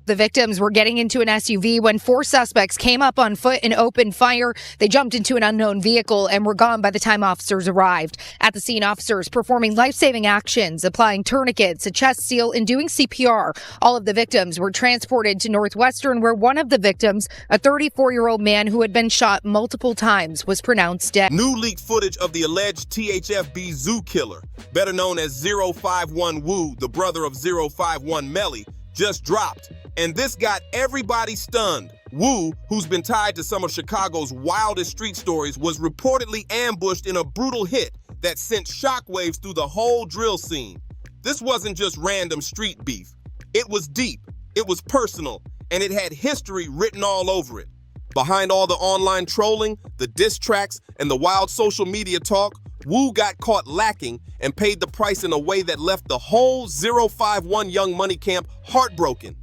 The victims were getting into an SUV when 4 suspects came up on foot and opened fire. They jumped into an unknown vehicle and were gone by the time officers arrived. At the scene, officers performing life-saving actions, applying tourniquets, a chest seal, and doing CPR. All of the victims were transported to Northwestern, where one of the victims, a 34-year-old man who had been shot multiple times, was pronounced dead. New leaked footage of the alleged THFB zoo killer, better known as 051 Wu, the brother of 051 Melly, just dropped. And this got everybody stunned. Wu, who's been tied to some of Chicago's wildest street stories, was reportedly ambushed in a brutal hit that sent shockwaves through the whole drill scene. This wasn't just random street beef. It was deep, it was personal, and it had history written all over it. Behind all the online trolling, the diss tracks, and the wild social media talk, Wu got caught lacking and paid the price in a way that left the whole 051 Young Money camp heartbroken.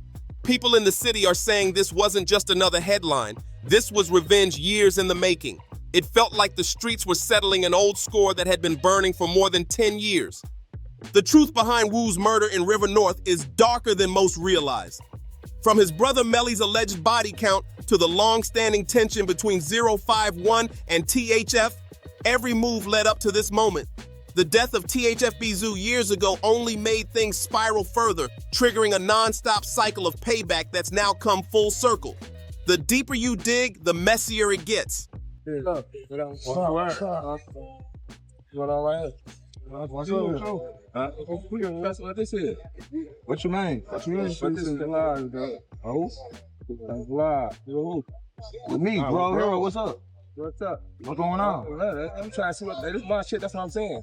People in the city are saying this wasn't just another headline. This was revenge years in the making. It felt like the streets were settling an old score that had been burning for more than 10 years. The truth behind Wu's murder in River North is darker than most realize. From his brother Melly's alleged body count to the long-standing tension between 051 and THF, every move led up to this moment. The death of THFB Zoo years ago only made things spiral further, triggering a non-stop cycle of payback that's now come full circle. The deeper you dig, the messier it gets. What this is? What you mean? What this is live, bro? Oh, that's live. With me, bro. Hero, what's up? What's up? What's going on? I'm trying to see what this is my shit. That's what I'm saying.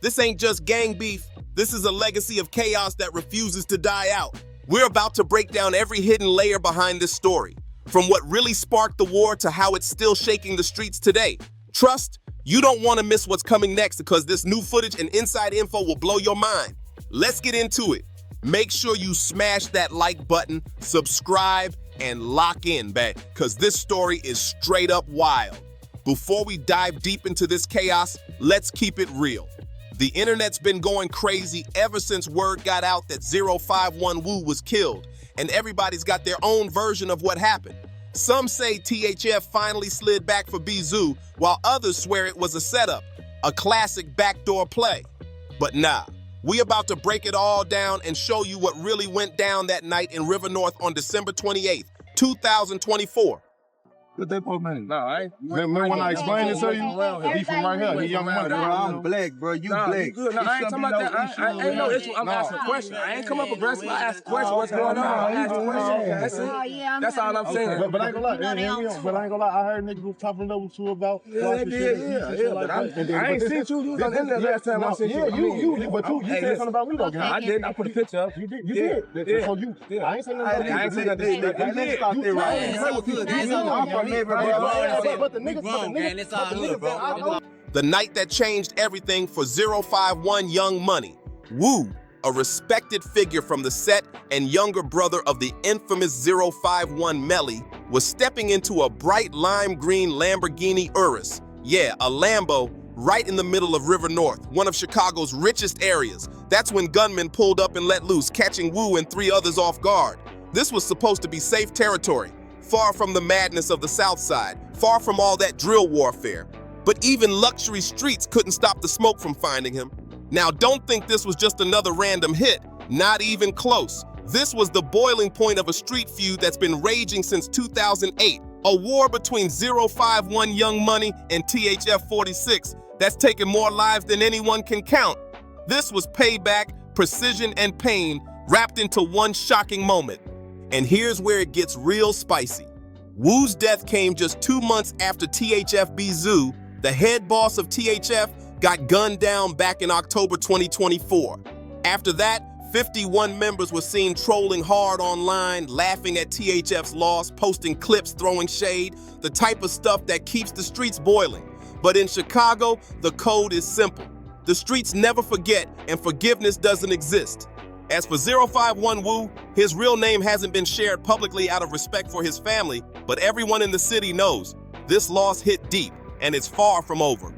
This ain't just gang beef. This is a legacy of chaos that refuses to die out. We're about to break down every hidden layer behind this story, from what really sparked the war to how it's still shaking the streets today. Trust, you don't want to miss what's coming next because this new footage and inside info will blow your mind. Let's get into it. Make sure you smash that like button, subscribe, and lock in, because this story is straight up wild. Before we dive deep into this chaos, let's keep it real. The internet's been going crazy ever since word got out that 051 Wu was killed, and everybody's got their own version of what happened. Some say THF finally slid back for B-Zoo, while others swear it was a setup, a classic backdoor play. But nah, we about to break it all down and show you what really went down that night in River North on December 28th, 2024. What they post man? No, I ain't. Remember when I explained it to you? He from right here. He Young Money. I'm black, bro. You black. Good. No, I ain't talking about that. I ain't no issue. I'm asking a question. I ain't come up aggressive. I asked a question. What's going on? I asked a question. That's it. That's all I'm saying. But I ain't gonna lie. I heard niggas was talking over to about. Yeah. But I ain't seen you. You was on the internet last time I seen you. Yeah, but you said something about me though. I didn't. I put a picture up. You did. So you. I ain't saying nothing. I ain't saying nothing. Let's stop there right. The night that changed everything for 051 Young Money. Wu, a respected figure from the set and younger brother of the infamous 051 Melly, was stepping into a bright lime green Lamborghini Urus. Yeah, a Lambo, right in the middle of River North, one of Chicago's richest areas. That's when gunmen pulled up and let loose, catching Wu and 3 others off guard. This was supposed to be safe territory, far from the madness of the South Side, far from all that drill warfare. But even luxury streets couldn't stop the smoke from finding him. Now, don't think this was just another random hit. Not even close. This was the boiling point of a street feud that's been raging since 2008. A war between 051 Young Money and THF 46 that's taken more lives than anyone can count. This was payback, precision, and pain wrapped into one shocking moment. And here's where it gets real spicy. Wu's death came just 2 months after THFB Zoo, the head boss of THF, got gunned down back in October 2024. After that, 51 members were seen trolling hard online, laughing at THF's loss, posting clips, throwing shade, the type of stuff that keeps the streets boiling. But in Chicago, the code is simple. The streets never forget, and forgiveness doesn't exist. As for 051 Wu, his real name hasn't been shared publicly out of respect for his family, but everyone in the city knows this loss hit deep, and it's far from over.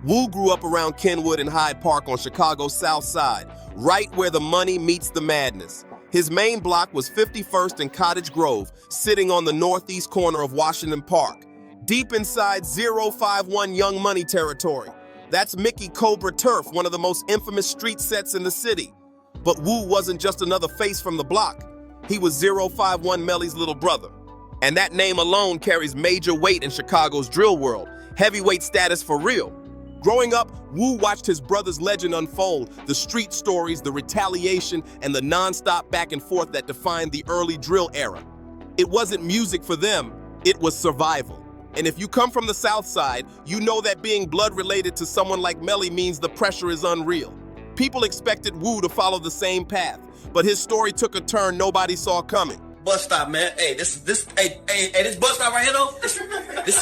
Wu grew up around Kenwood and Hyde Park on Chicago's South Side, right where the money meets the madness. His main block was 51st and Cottage Grove, sitting on the northeast corner of Washington Park, deep inside 051 Young Money territory. That's Mickey Cobra Turf, one of the most infamous street sets in the city. But Wu wasn't just another face from the block. He was 051 Melly's little brother. And that name alone carries major weight in Chicago's drill world, heavyweight status for real. Growing up, Wu watched his brother's legend unfold, the street stories, the retaliation, and the non-stop back and forth that defined the early drill era. It wasn't music for them, it was survival. And if you come from the South Side, you know that being blood-related to someone like Melly means the pressure is unreal. People expected Wu to follow the same path, but his story took a turn nobody saw coming. Bus stop, man. Hey, this bus stop right here, though. This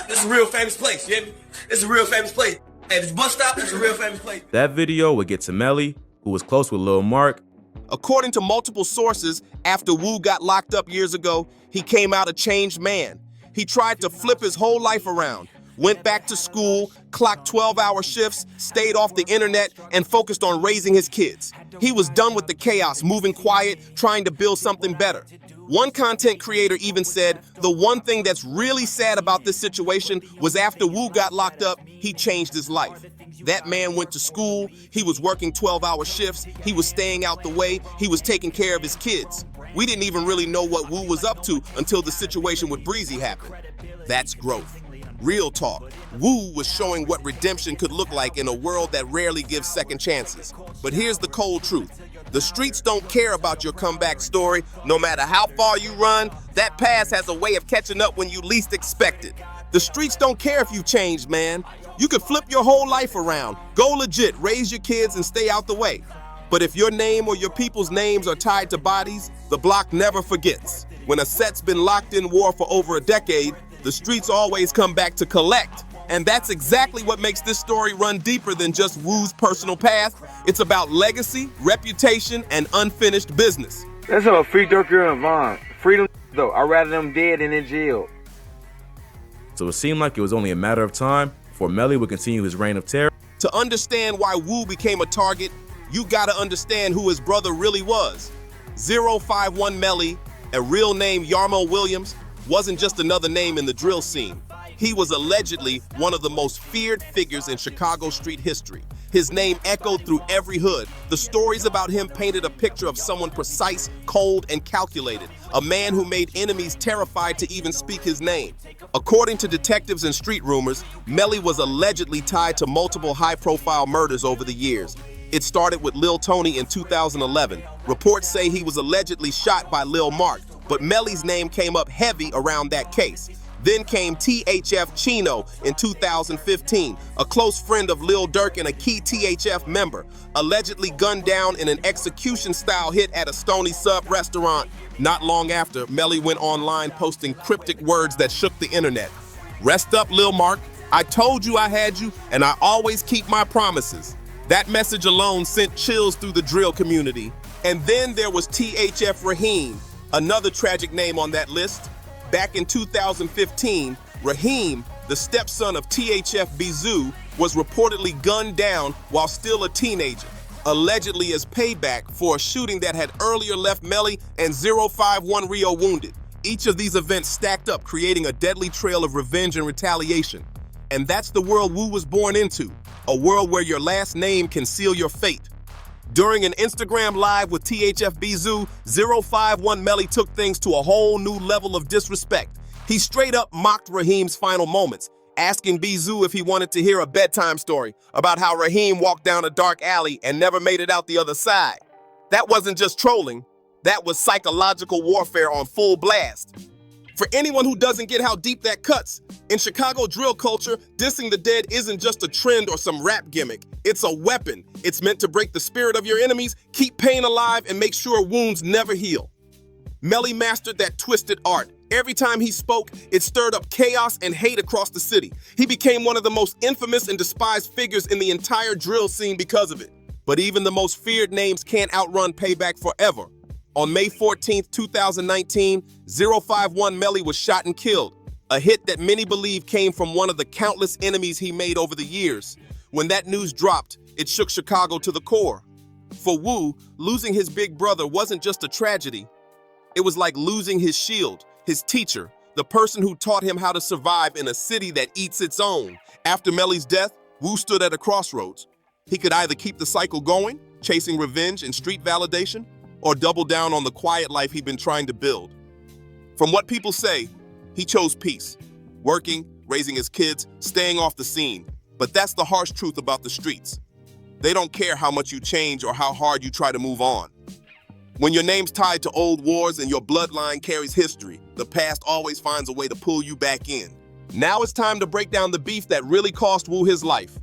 is a real famous place. You hear me? It's a real famous place. Hey, this bus stop is a real famous place. That video would get to Melly, who was close with Lil Mark. According to multiple sources, after Wu got locked up years ago, he came out a changed man. He tried to flip his whole life around, went back to school, clocked 12-hour shifts, stayed off the internet, and focused on raising his kids. He was done with the chaos, moving quiet, trying to build something better. One content creator even said, the one thing that's really sad about this situation was after Wu got locked up, he changed his life. That man went to school, he was working 12-hour shifts, he was staying out the way, he was taking care of his kids. We didn't even really know what Wu was up to until the situation with Breezy happened. That's growth. Real talk. Wu was showing what redemption could look like in a world that rarely gives second chances. But here's the cold truth. The streets don't care about your comeback story. No matter how far you run, that past has a way of catching up when you least expect it. The streets don't care if you changed, man. You could flip your whole life around, go legit, raise your kids, and stay out the way. But if your name or your people's names are tied to bodies, the block never forgets. When a set's been locked in war for over a decade, the streets always come back to collect. And that's exactly what makes this story run deeper than just Wu's personal path. It's about legacy, reputation, and unfinished business. That's all free Durker and Vaughn. Freedom, though. I'd rather them dead than in jail. So it seemed like it was only a matter of time before Melly would continue his reign of terror. To understand why Wu became a target, you gotta understand who his brother really was. 051 Melly, a real name Yarmo Williams, wasn't just another name in the drill scene. He was allegedly one of the most feared figures in Chicago street history. His name echoed through every hood. The stories about him painted a picture of someone precise, cold, and calculated, a man who made enemies terrified to even speak his name. According to detectives and street rumors, Melly was allegedly tied to multiple high-profile murders over the years. It started with Lil Tony in 2011. Reports say he was allegedly shot by Lil Mark, but Melly's name came up heavy around that case. Then came THF Chino in 2015, a close friend of Lil Durk and a key THF member, allegedly gunned down in an execution-style hit at a Stony Sub restaurant. Not long after, Melly went online posting cryptic words that shook the internet. Rest up, Lil Mark. I told you I had you, and I always keep my promises. That message alone sent chills through the drill community. And then there was THF Raheem, another tragic name on that list. Back in 2015, Raheem, the stepson of THF Bizou, was reportedly gunned down while still a teenager, allegedly as payback for a shooting that had earlier left Melly and 051 Rio wounded. Each of these events stacked up, creating a deadly trail of revenge and retaliation. And that's the world Wu was born into, a world where your last name can seal your fate. During an Instagram live with THF Bizou, 051 Melly took things to a whole new level of disrespect. He straight up mocked Raheem's final moments, asking Bizou if he wanted to hear a bedtime story about how Raheem walked down a dark alley and never made it out the other side. That wasn't just trolling, that was psychological warfare on full blast. For anyone who doesn't get how deep that cuts, in Chicago drill culture, dissing the dead isn't just a trend or some rap gimmick. It's a weapon. It's meant to break the spirit of your enemies, keep pain alive, and make sure wounds never heal. Melly mastered that twisted art. Every time he spoke, it stirred up chaos and hate across the city. He became one of the most infamous and despised figures in the entire drill scene because of it. But even the most feared names can't outrun payback forever. On May 14, 2019, 051 Melly was shot and killed, a hit that many believe came from one of the countless enemies he made over the years. When that news dropped, it shook Chicago to the core. For Wu, losing his big brother wasn't just a tragedy. It was like losing his shield, his teacher, the person who taught him how to survive in a city that eats its own. After Melly's death, Wu stood at a crossroads. He could either keep the cycle going, chasing revenge and street validation, or double down on the quiet life he'd been trying to build. From what people say, he chose peace, working, raising his kids, staying off the scene. But that's the harsh truth about the streets. They don't care how much you change or how hard you try to move on. When your name's tied to old wars and your bloodline carries history, the past always finds a way to pull you back in. Now it's time to break down the beef that really cost Wu his life.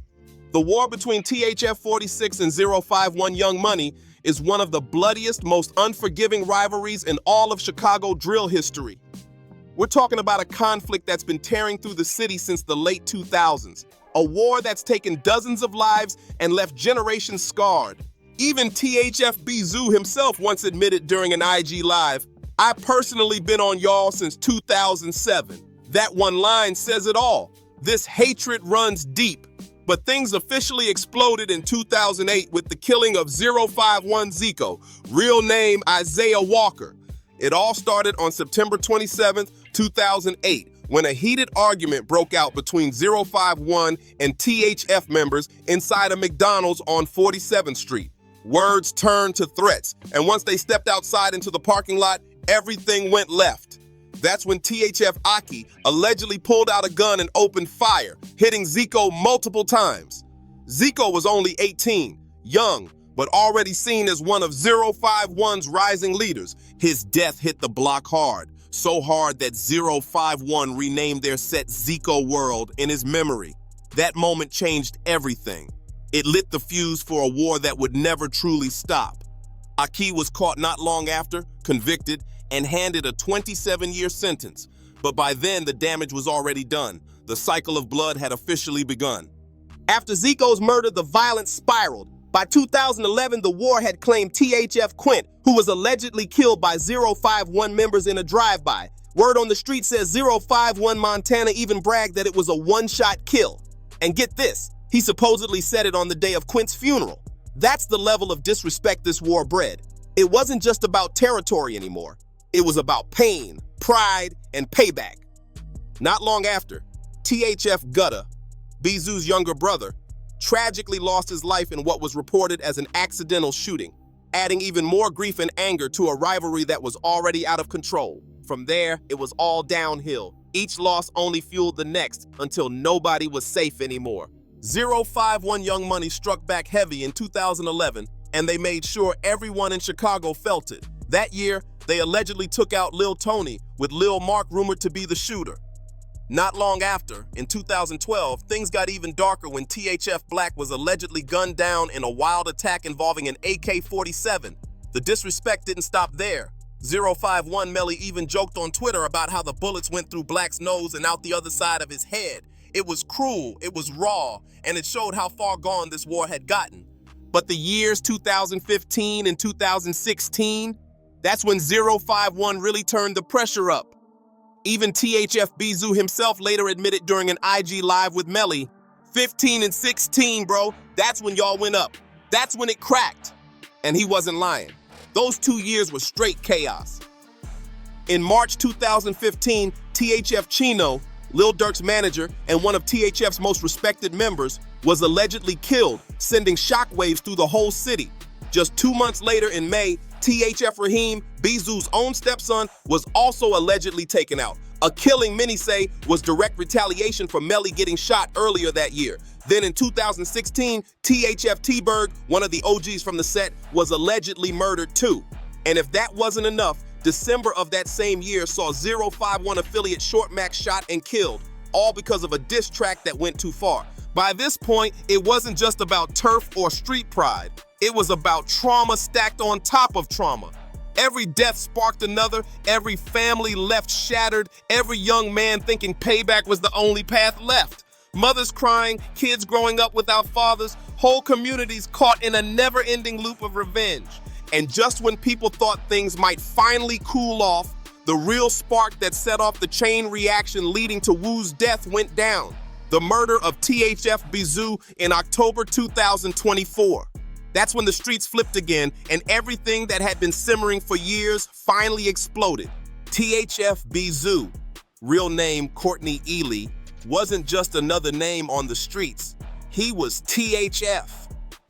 The war between THF 46 and 051 Young Money is one of the bloodiest, most unforgiving rivalries in all of Chicago drill history. We're talking about a conflict that's been tearing through the city since the late 2000s, a war that's taken dozens of lives and left generations scarred. Even THF Bizou himself once admitted during an IG Live, "I personally been on y'all since 2007. That one line says it all. This hatred runs deep." But things officially exploded in 2008 with the killing of 051 Zico, real name Isaiah Walker. It all started on September 27th, 2008, when a heated argument broke out between 051 and THF members inside a McDonald's on 47th Street. Words turned to threats, and once they stepped outside into the parking lot, everything went left. That's when THF Aki allegedly pulled out a gun and opened fire, hitting Zico multiple times. Zico was only 18, young, but already seen as one of 051's rising leaders. His death hit the block hard, so hard that 051 renamed their set Zico World in his memory. That moment changed everything. It lit the fuse for a war that would never truly stop. Aki was caught not long after, convicted, and handed a 27-year sentence. But by then, the damage was already done. The cycle of blood had officially begun. After Zico's murder, the violence spiraled. By 2011, the war had claimed THF Quint, who was allegedly killed by 051 members in a drive-by. Word on the street says 051 Montana even bragged that it was a one-shot kill. And get this, he supposedly said it on the day of Quint's funeral. That's the level of disrespect this war bred. It wasn't just about territory anymore. It was about pain, pride, and payback. Not long after, THF Gutta, Bizou's younger brother, tragically lost his life in what was reported as an accidental shooting, adding even more grief and anger to a rivalry that was already out of control. From there, it was all downhill. Each loss only fueled the next until nobody was safe anymore. 051 Young Money struck back heavy in 2011, and they made sure everyone in Chicago felt it. That year, they allegedly took out Lil Tony, with Lil Mark rumored to be the shooter. Not long after, in 2012, things got even darker when THF Black was allegedly gunned down in a wild attack involving an AK-47. The disrespect didn't stop there. 051 Melly even joked on Twitter about how the bullets went through Black's nose and out the other side of his head. It was cruel, it was raw, and it showed how far gone this war had gotten. But the years 2015 and 2016, that's when 051 really turned the pressure up. Even THF Bizou himself later admitted during an IG Live with Melly, 15 and 16, bro, that's when y'all went up. That's when it cracked. And he wasn't lying. Those 2 years were straight chaos. In March 2015, THF Chino, Lil Durk's manager and one of THF's most respected members, was allegedly killed, sending shockwaves through the whole city. Just 2 months later in May, THF Raheem, Bizou's own stepson, was also allegedly taken out. A killing many say was direct retaliation for Melly getting shot earlier that year. Then in 2016, THF T-Berg, one of the OGs from the set, was allegedly murdered too. And if that wasn't enough, December of that same year saw 051 affiliate Short Mac shot and killed, all because of a diss track that went too far. By this point, it wasn't just about turf or street pride. It was about trauma stacked on top of trauma. Every death sparked another, every family left shattered, every young man thinking payback was the only path left. Mothers crying, kids growing up without fathers, whole communities caught in a never-ending loop of revenge. And just when people thought things might finally cool off, the real spark that set off the chain reaction leading to Wu's death went down. The murder of THF Bizou in October 2024. That's when the streets flipped again and everything that had been simmering for years finally exploded. THF Bizoo, real name Courtney Ely, wasn't just another name on the streets. He was THF,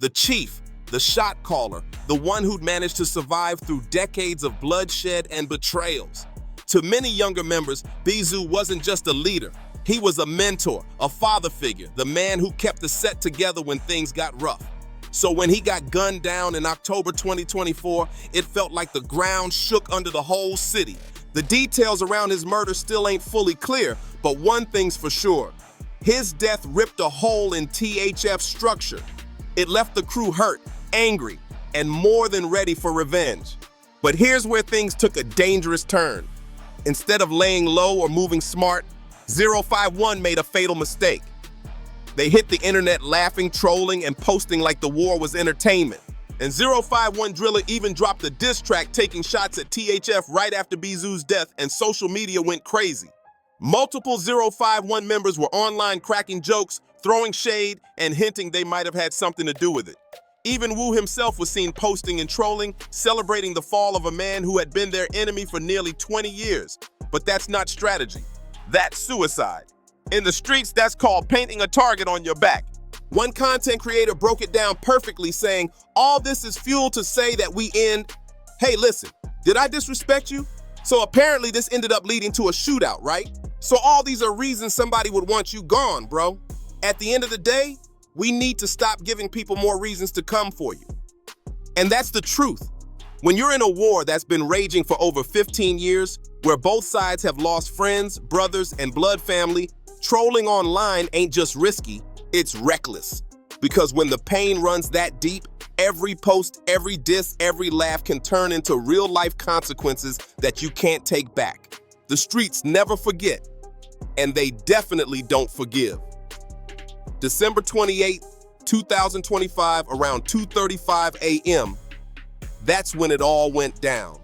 the chief, the shot caller, the one who'd managed to survive through decades of bloodshed and betrayals. To many younger members, Bizoo wasn't just a leader. He was a mentor, a father figure, the man who kept the set together when things got rough. So when he got gunned down in October 2024, it felt like the ground shook under the whole city. The details around his murder still ain't fully clear, but one thing's for sure. His death ripped a hole in THF's structure. It left the crew hurt, angry, and more than ready for revenge. But here's where things took a dangerous turn. Instead of laying low or moving smart, 051 made a fatal mistake. They hit the internet laughing, trolling, and posting like the war was entertainment. And 051 Driller even dropped a diss track taking shots at THF right after Bizoo's death, and social media went crazy. Multiple 051 members were online cracking jokes, throwing shade, and hinting they might have had something to do with it. Even Wu himself was seen posting and trolling, celebrating the fall of a man who had been their enemy for nearly 20 years. But that's not strategy. That's suicide. In the streets, that's called painting a target on your back. One content creator broke it down perfectly, saying, "All this is fuel to say that we end." Hey, listen, did I disrespect you? So apparently this ended up leading to a shootout, right? So all these are reasons somebody would want you gone, bro. At the end of the day, we need to stop giving people more reasons to come for you. And that's the truth. When you're in a war that's been raging for over 15 years, where both sides have lost friends, brothers, and blood family, trolling online ain't just risky, it's reckless. Because when the pain runs that deep, every post, every diss, every laugh can turn into real-life consequences that you can't take back. The streets never forget, and they definitely don't forgive. December 28, 2025, around 2:35 a.m., that's when it all went down.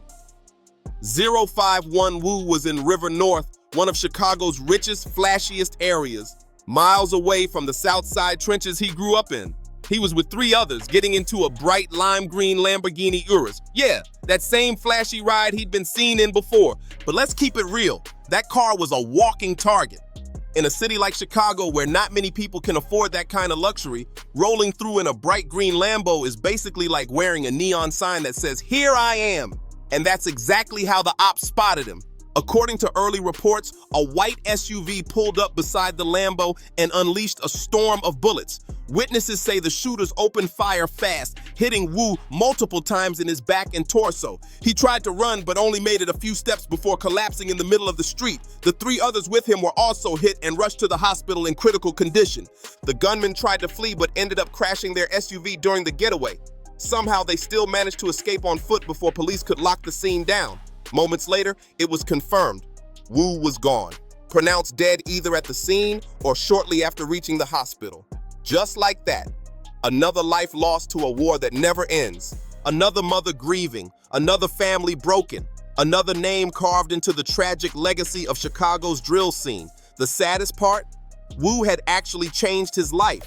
051 Wu was in River North, one of Chicago's richest, flashiest areas, miles away from the South Side trenches he grew up in. He was with 3 others, getting into a bright lime green Lamborghini Urus. Yeah, that same flashy ride he'd been seen in before. But let's keep it real. That car was a walking target. In a city like Chicago, where not many people can afford that kind of luxury, rolling through in a bright green Lambo is basically like wearing a neon sign that says, "Here I am." And that's exactly how the ops spotted him. According to early reports, a white SUV pulled up beside the Lambo and unleashed a storm of bullets. Witnesses say the shooters opened fire fast, hitting Wu multiple times in his back and torso. He tried to run, but only made it a few steps before collapsing in the middle of the street. The 3 others with him were also hit and rushed to the hospital in critical condition. The gunman tried to flee, but ended up crashing their SUV during the getaway. Somehow, they still managed to escape on foot before police could lock the scene down. Moments later, it was confirmed. Wu was gone, pronounced dead either at the scene or shortly after reaching the hospital. Just like that, another life lost to a war that never ends, another mother grieving, another family broken, another name carved into the tragic legacy of Chicago's drill scene. The saddest part? Wu had actually changed his life.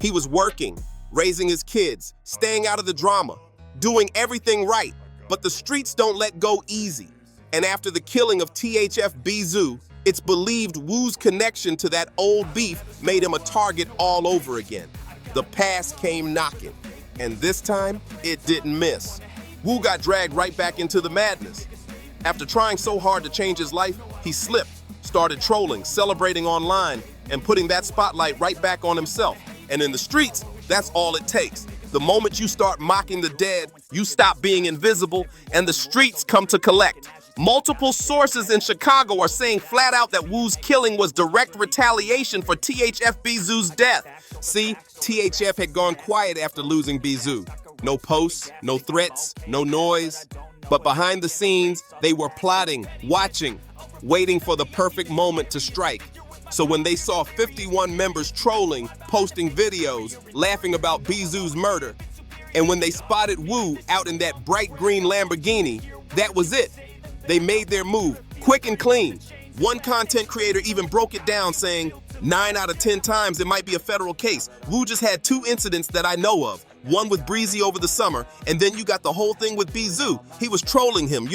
He was working, raising his kids, staying out of the drama, doing everything right. But the streets don't let go easy. And after the killing of THF Bizoo, it's believed Wu's connection to that old beef made him a target all over again. The past came knocking, and this time, it didn't miss. Wu got dragged right back into the madness. After trying so hard to change his life, he slipped, started trolling, celebrating online, and putting that spotlight right back on himself. And in the streets, that's all it takes. The moment you start mocking the dead, you stop being invisible, and the streets come to collect. Multiple sources in Chicago are saying flat out that Wu's killing was direct retaliation for THF Bizoo's death. See, THF had gone quiet after losing Bizoo. No posts, no threats, no noise. But behind the scenes, they were plotting, watching, waiting for the perfect moment to strike. So when they saw 51 members trolling, posting videos, laughing about Bizoo's murder, and when they spotted Wu out in that bright green Lamborghini, that was it. They made their move, quick and clean. One content creator even broke it down, saying, 9 out of 10 times it might be a federal case. Wu just had 2 incidents that I know of. one with Breezy over the summer, and then you got the whole thing with Bizou. He was trolling him,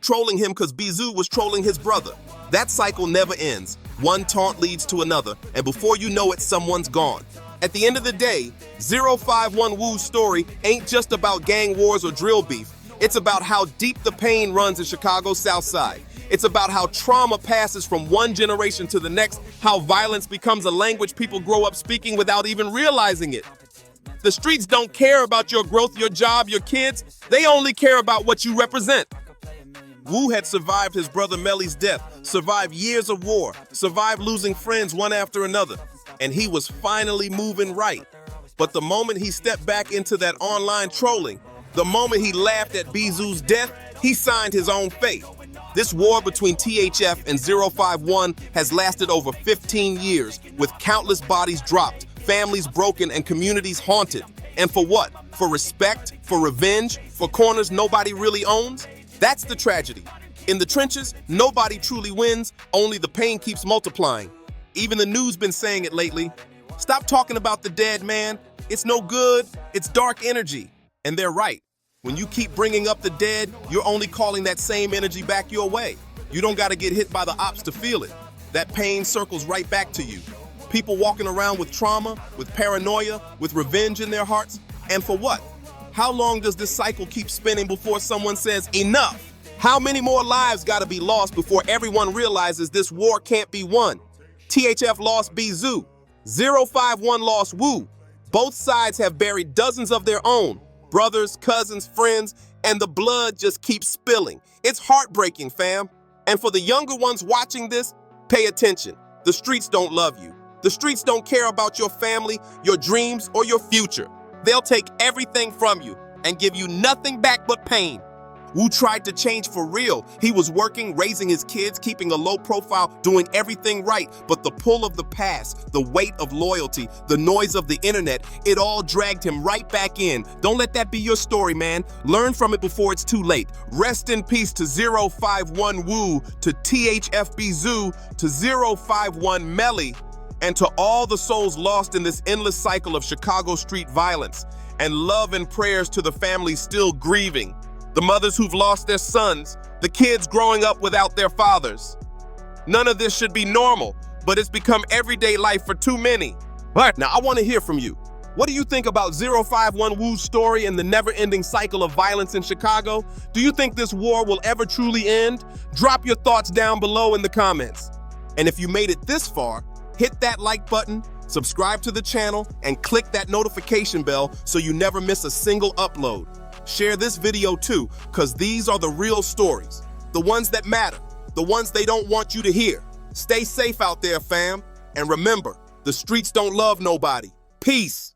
trolling him because Bizou was trolling his brother. That cycle never ends. One taunt leads to another, and before you know it, someone's gone. At the end of the day, 051 Woo's story ain't just about gang wars or drill beef. It's about how deep the pain runs in Chicago's South Side. It's about how trauma passes from one generation to the next, how violence becomes a language people grow up speaking without even realizing it. The streets don't care about your growth, your job, your kids. They only care about what you represent. Wu had survived his brother Melly's death, survived years of war, survived losing friends one after another, and he was finally moving right. But the moment he stepped back into that online trolling, the moment he laughed at Bizou's death, he signed his own fate. This war between THF and 051 has lasted over 15 years, with countless bodies dropped, families broken, and communities haunted. And for what? For respect? For revenge? For corners nobody really owns? That's the tragedy. In the trenches, nobody truly wins, only the pain keeps multiplying. Even the news been saying it lately. Stop talking about the dead, man. It's no good. It's dark energy. And they're right. When you keep bringing up the dead, you're only calling that same energy back your way. You don't got to get hit by the ops to feel it. That pain circles right back to you. People walking around with trauma, with paranoia, with revenge in their hearts. And for what? How long does this cycle keep spinning before someone says enough? How many more lives got to be lost before everyone realizes this war can't be won? THF lost Bizou. 051 lost Wu. Both sides have buried dozens of their own. Brothers, cousins, friends, and the blood just keeps spilling. It's heartbreaking, fam. And for the younger ones watching this, pay attention. The streets don't love you. The streets don't care about your family, your dreams, or your future. They'll take everything from you and give you nothing back but pain. Wu tried to change for real. He was working, raising his kids, keeping a low profile, doing everything right. But the pull of the past, the weight of loyalty, the noise of the internet, it all dragged him right back in. Don't let that be your story, man. Learn from it before it's too late. Rest in peace to 051 Wu, to THF Bizou, to 051 Melly, and to all the souls lost in this endless cycle of Chicago street violence. And love and prayers to the families still grieving. The mothers who've lost their sons, the kids growing up without their fathers. None of this should be normal, but it's become everyday life for too many. But now I want to hear from you. What do you think about 051 Wu's story and the never-ending cycle of violence in Chicago? Do you think this war will ever truly end? Drop your thoughts down below in the comments. And if you made it this far, hit that like button, subscribe to the channel, and click that notification bell so you never miss a single upload. Share this video too, because these are the real stories, the ones that matter, the ones they don't want you to hear. Stay safe out there, fam. And remember, the streets don't love nobody. Peace.